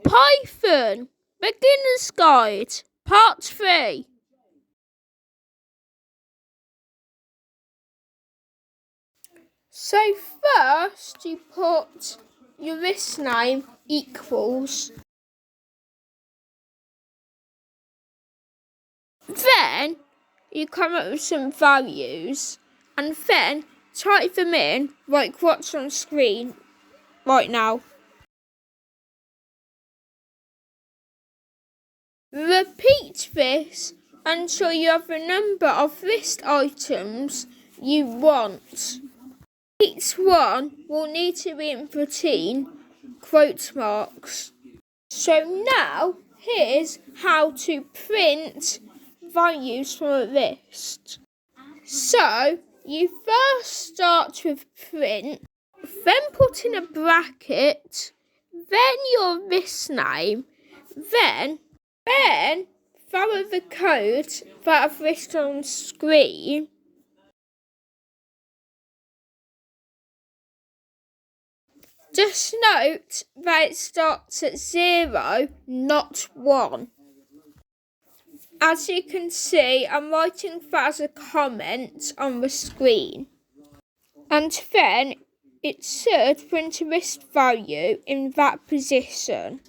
Python Beginner's Guide Part 3. So first you put your list name equals. Then you come up with some values and then type them in like what's on screen right now. Repeat this until you have the number of list items you want. Each one will need to be in between quote marks. So now here's how to print values from a list. So you first start with print, then put in a bracket, then your list name, then follow the code that I've listed on screen. Just note that it starts at 0, not 1. As you can see, I'm writing that as a comment on the screen. And then it should print a list value in that position.